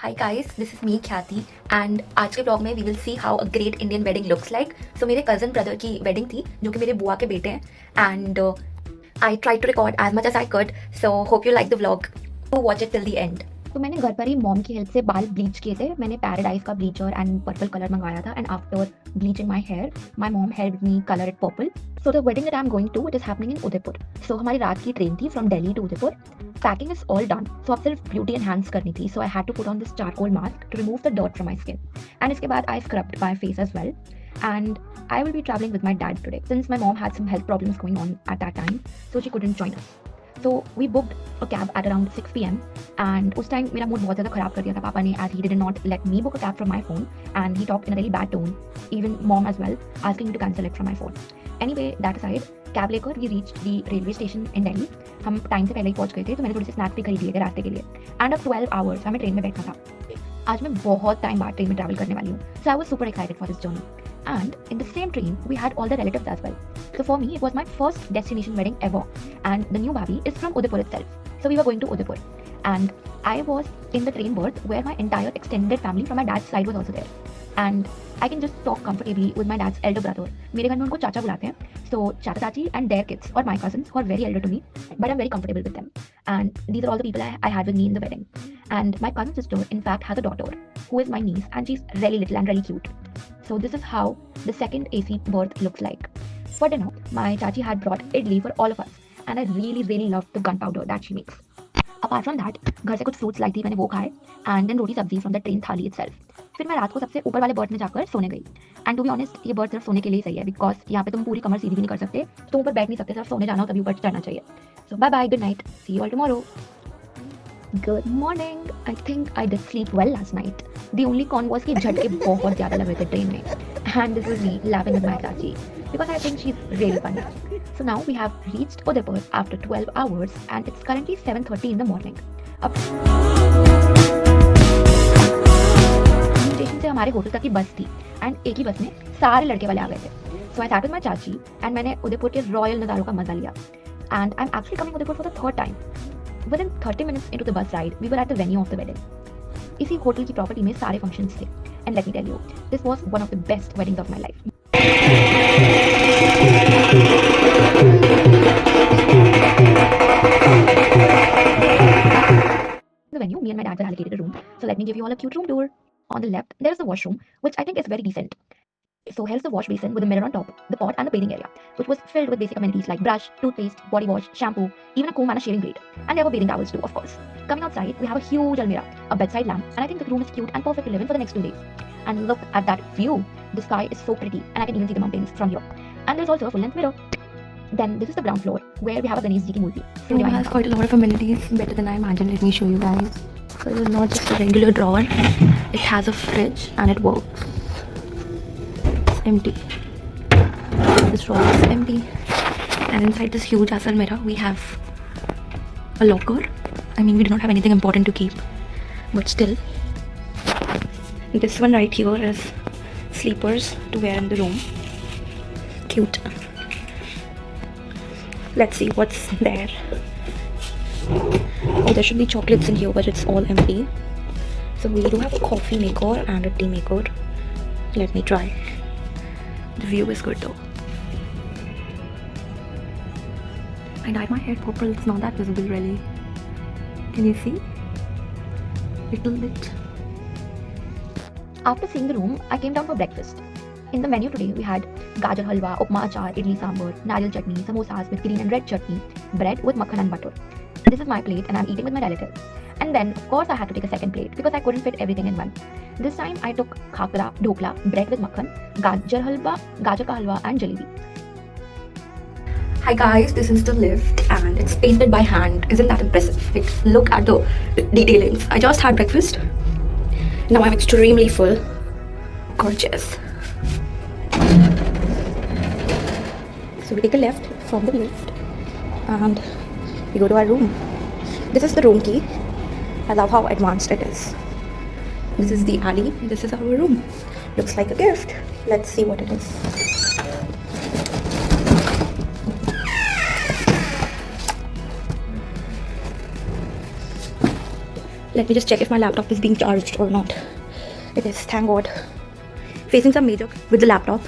Hi guys, this is me Khyati and आज के vlog में we will see how a great Indian wedding looks like. So मेरे cousin brother की wedding थी जो कि मेरे बुआ के बेटे हैं and I tried to record as much as I could. So hope you like the vlog. To watch it till the end. तो मैंने घर पर ही मॉम की हेल्प से बाल ब्लीच किए थे. मैंने पैराडाइज का ब्लीचर एंड पर्पल कलर मंगाया था and after bleaching my hair my mom helped me colour it purple. So the wedding that I am going to it is happening in Udaipur. So हमारी रात की train थी from Delhi to Udaipur. Packing is all done. So अब सिर्फ beauty enhance करनी थी. So I had to put on this charcoal mask to remove the dirt from my skin and इसके बाद आई scrubbed my face as well. And I will be traveling with my dad today since my mom had some health problems going on at that time, so she couldn't join us. So we booked a cab at around 6 p.m. and उस time मेरा mood बहुत ज़्यादा ख़राब कर दिया था पापा ने, as he did not let me book a cab from my phone and he talked in a really bad tone, even mom as well, asking me to cancel it from my phone. Anyway, that aside, cab लेकर we reached the railway station in Delhi. हम time से पहले ही पहुंच गए थे तो मैंने थोड़े से स्नैक्स भी खरीद लिए थे रास्ते के लिए. एंड अब 12 आवर्स हमें ट्रेन में बैठना था. आज मैं बहुत टाइम बाद ट्रेन में ट्रैवल करने वाली हूँ. So I was super excited for this journey. And in the same train, we had all the relatives as well. So for me, it was my first destination wedding ever. And the new baby is from Udaipur itself. So we were going to Udaipur. And I was in the train berth where my entire extended family from my dad's side was also there. And I can just talk comfortably with my dad's elder brother. मेरे घर में उनको चाचा बुलाते हैं. So चाचा चाची and their kids or my cousins who are very elder to me, but I'm very comfortable with them. And these are all the people I had with me in the wedding. And my cousin sister, in fact, has a daughter who is my niece, and she's really little and really cute. So this is how the second AC berth looks like. For dinner, my chachi had brought idli for all of us, and I really loved the gunpowder that she makes. Apart from that, घर से कुछ fruits लाई थी, मैंने वो खाए and then रोटी सब्जी from the train थाली itself. फिर मैं रात को सबसे ऊपर वाले बर्थ में जाकर सोने गई. एंड टू बी ऑनेस्ट, ये बर्थ सिर्फ सोने के लिए ही सही है बिकॉज यहाँ पे तुम पूरी कमर सीधी भी नहीं कर सकते, तुम ऊपर बैठ नहीं सकते, सिर्फ सोने जाना हो तभी ऊपर चढ़ना चाहिए. So bye bye, good night, see you all tomorrow. Good morning. I think I did sleep well last night. The only con was कि झटके बहुत ज़्यादा लग रहे थे ट्रेन में. And this is me laughing with my chachi because I think she's really funny. So now we have reached Udaipur after 12 hours and it's currently 7:30 in the morning. अब station से हमारे होटल तक की बस थी and एक ही बस में सारे लड़के वाले आ गए थे. So I sat with my चाची एंड मैंने उदयपुर के रॉयल नज़ारों का मजा लिया. And I'm actually coming Udaipur for the third time. Within 30 minutes into the bus ride, we were at the venue of the wedding. इसी होटल की property में सारे फंक्शंस थे. And let me tell you, this was one of the best weddings of my life. The venue, me and my dad were allocated a room. So let me give you all a cute room tour. On the left, there is the washroom, which I think is very decent. So here's the wash basin with a mirror on top, the pot and the bathing area, which was filled with basic amenities like brush, toothpaste, body wash, shampoo, even a comb and a shaving blade. And there were bathing towels too, of course. Coming outside, we have a huge almirah, a bedside lamp, and I think the room is cute and perfect to live in for the next 2 days. And look at that view. The sky is so pretty, and I can even see the mountains from here. And there's also a full-length mirror. Then this is the ground floor, where we have a Ganesh Ji ki murti. It has quite a lot of amenities, better than I imagined. Let me show you guys. So it is not just a regular drawer. It has a fridge and it works. It's empty. This drawer is empty. And inside this huge ass almirah, we have a locker. I mean, we do not have anything important to keep, but still. This one right here is sleepers to wear in the room. Cute. Let's see what's there. Oh, there should be chocolates in here, but it's all empty. So we do have a coffee maker and a tea maker. Let me try. The view is good though. I dyed my hair purple. It's not that visible really. Can you see? Little bit. After seeing the room, I came down for breakfast. In the menu today, we had gajar halwa, upma achar, idli sambar, nariyal chutney, samosas with green and red chutney, bread with makhan and butter. This is my plate and I'm eating with my relatives. And then, of course, I had to take a second plate because I couldn't fit everything in one. This time, I took khakra, dhokla, bread with makhan, gajar ka halwa and jalebi. Hi guys, this is the lift and it's painted by hand. Isn't that impressive? Like, look at the detailings. I just had breakfast. Now I'm extremely full. Gorgeous. So we take a left from the lift and we go to our room. This is the room key. I love how advanced it is. This is the alley. This is our room. Looks like a gift. Let's see what it is. Let me just check if my laptop is being charged or not. It is, thank God. Facing some major with the laptop.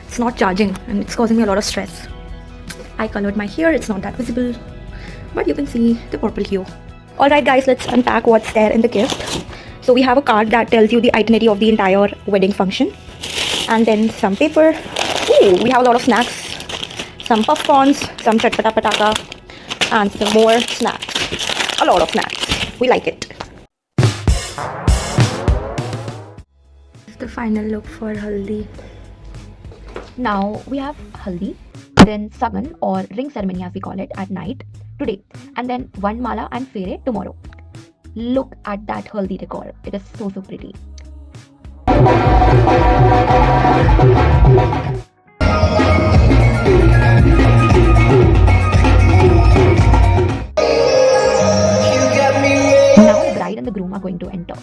It's not charging and it's causing me a lot of stress. I colored my hair, it's not that visible, but you can see the purple hue. Alright guys, let's unpack what's there in the gift. So we have a card that tells you the itinerary of the entire wedding function. And then some paper. Ooh, we have a lot of snacks. Some puffcorns, some chatpata pataka, and some more snacks. A lot of snacks. We like it. This is the final look for Haldi. Now we have haldi, then sagan or ring ceremony as we call it at night today, and then one mala and fere tomorrow. Look at that haldi decor. It is so pretty. Now the bride and the groom are going to enter.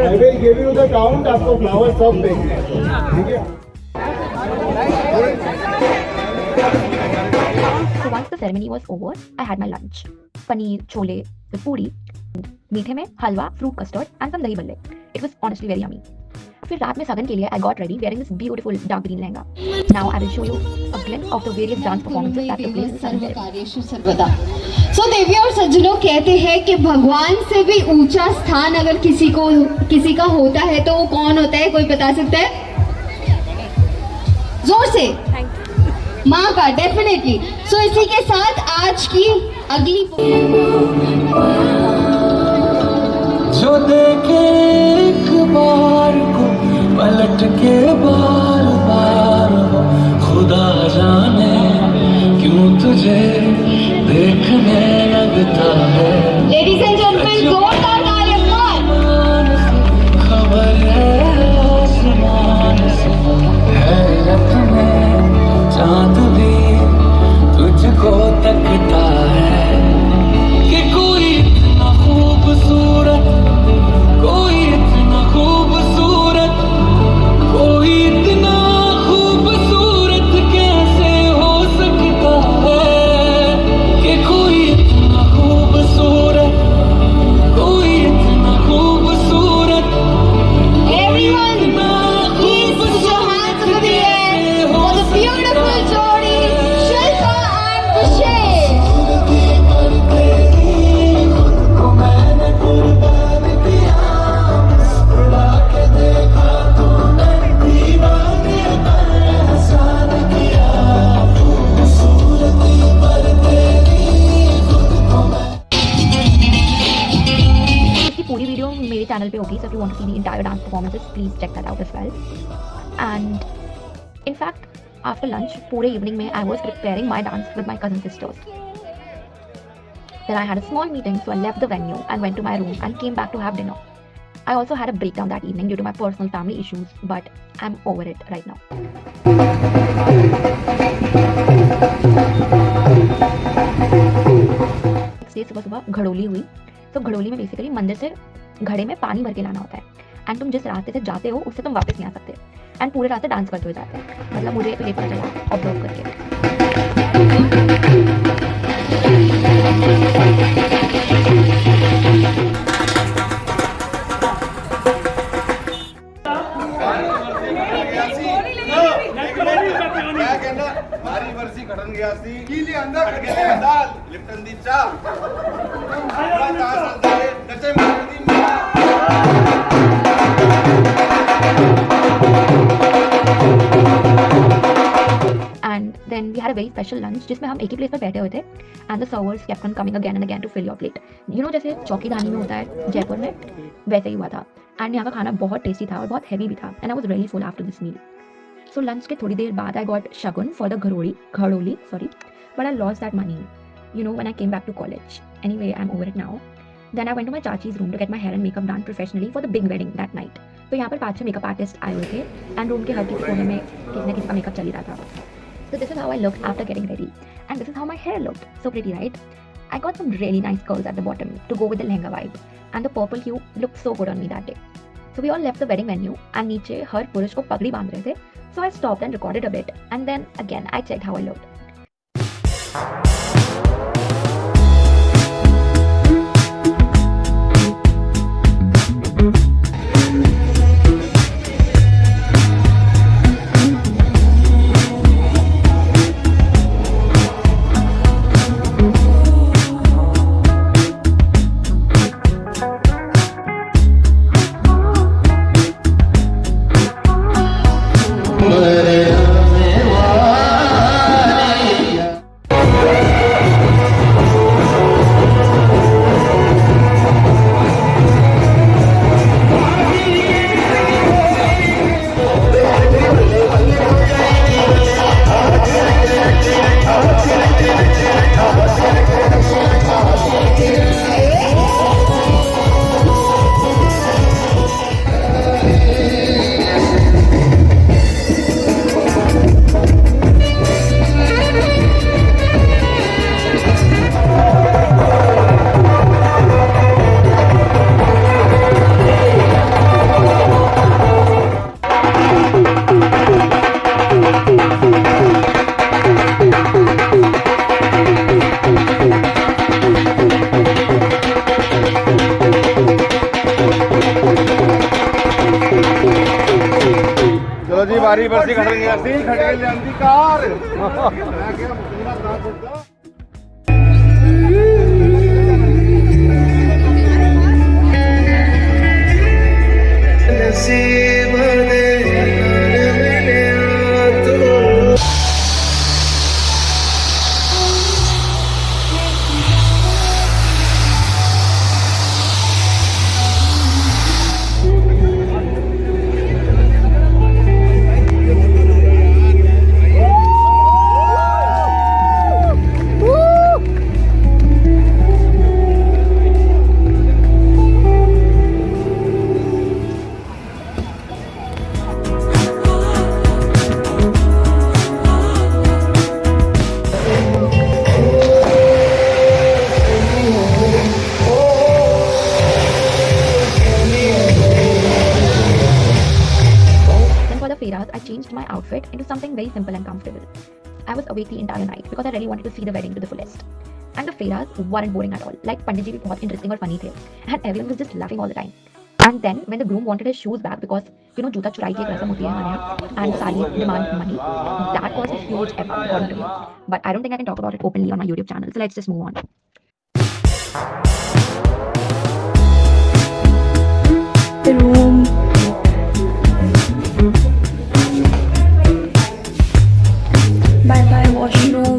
I will give you the count आपको flower सब देंगे, ठीक है? So once the ceremony was over, I had my lunch. Paneer, chole, with puri, मीठे में हलवा, fruit custard and some dahi balle. It was honestly very yummy. फिर रात में सगन के लिए I got ready wearing this beautiful dark green lehenga. Now I will show you a glimpse of the various dance performances that took place in Sagan ceremony. सो देवी और सज्जनों कहते हैं कि भगवान से भी ऊंचा स्थान अगर किसी का होता है तो वो कौन होता है, कोई बता सकता है? जोर से माँ का, डेफिनेटली. सो इसी के साथ आज की अगली जो देखे एक बार को पलट के बार बार हो, खुदा जाने क्यों तुझे देखने लगता है. लेडीज एंड जेंटलमैन, जोरदार तालियां. खबर है आसमान से, हैरत में चांद भी तुझको तकता है कि कोई इतना खूबसूरत, कोई इतना खूबसूरत, कोई इतना खूबसूरत कैसे हो सकता है कि कोई इतना खूबसूरत, कोई इतना खूबसूरत. Everyone, please put your hands in the air for the beautiful Jodi, Shilpa and Vishesh. इसकी पूरी वीडियो मेरे चैनल पे होगी, so if you want to see the entire dance performances, please check that out as well. And in fact, after lunch, पूरे evening में I was preparing my dance with my cousin sisters. Then I had a small meeting, so I left the venue and went to my room and came back to have dinner. I also had a breakdown that evening due to my personal family issues, but I'm over it right now. Next day सुबह सुबह घड़ोली हुई. तो घड़ोली में basically मंदिर से घड़े में पानी भर के लाना होता है, एंड तुम जिस रास्ते से जाते हो उससे तुम वापस नहीं आ सकते, एंड पूरे रास्ते डांस करते हुए जाते हैं. मतलब मुझे तो ये पता चला ऑब्जर्व करके. मैं कहना भारी वर्षी घटन गया सी कीली अंदर खड़ गया दाल लिप्टन दी चाह बड़ा तास दाले नचे मारदी And then we had a very special lunch जिसमें हम एक ही प्लेस पर बैठे हुए थे and the servers kept on coming again and again to fill your plate. You know जैसे चौकीदानी में होता है जयपुर में, वैसे ही हुआ था। एंड यहाँ का खाना बहुत टेस्टी था और बहुत हैवी भी था and I was really full after this meal. So lunch के थोड़ी देर बाद I got shagun for the ghadoli but I lost that money you know when I came back to college. Anyway, I'm over it now. Then I went to my chachi's room to get my hair and makeup done professionally for the big wedding that night. तो यहाँ पर 5-6 makeup artist आए हुए थे and room के हर किसी कोने में किसी ना किसी का मेकअप चल ही रहा था. So this is how I looked after getting ready and this is how my hair looked. So pretty, right? I got some really nice curls at the bottom to go with the lehenga vibe and the purple hue looked so good on me that day. So we all left the wedding venue and नीचे हर पुरुष को पगड़ी बांध रहे थे. So I stopped and recorded a bit and then again I checked how I looked. चलो जी बारी बरसी खड़ गई सी खड़ गई लियांदी कार मैं क्या पूरा ना करता नसीब दे मिले तो I changed my outfit into something very simple and comfortable. I was awake the entire night because I really wanted to see the wedding to the fullest. And the fairas weren't boring at all. Like Pandit ji bhi bahut interesting और funny थे. And everyone was just laughing all the time. And then when the groom wanted his shoes back because you know जूता चुराई की एक रस्म होती है हमारे यहाँ and साली demand money, that was a huge effort according to me. But I don't think I can talk about it openly on my YouTube channel. So let's just move on. The room. Bye washroom.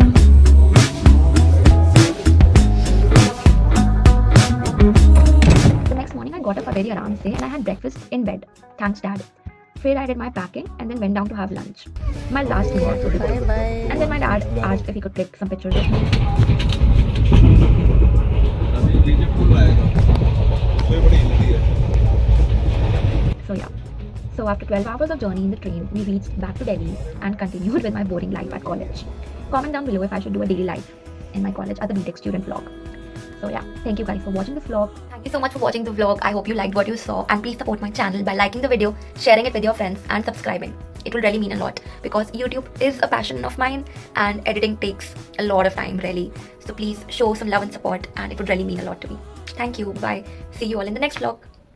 The next morning I got up very aram se and I had breakfast in bed. Thanks Dad. फिर I did my packing and then went down to have lunch. My last meal actually. Bye. And then my dad asked if he could click some pictures of me. So yeah. So after 12 hours of journey in the train, we reached back to Delhi and continued with my boring life at college. Comment down below if I should do a daily life in my college as a BTech student vlog. So yeah, thank you guys for watching this vlog. Thank you so much for watching the vlog. I hope you liked what you saw and please support my channel by liking the video, sharing it with your friends and subscribing. It will really mean a lot because YouTube is a passion of mine and editing takes a lot of time really. So please show some love and support and it would really mean a lot to me. Thank you. Bye. See you all in the next vlog.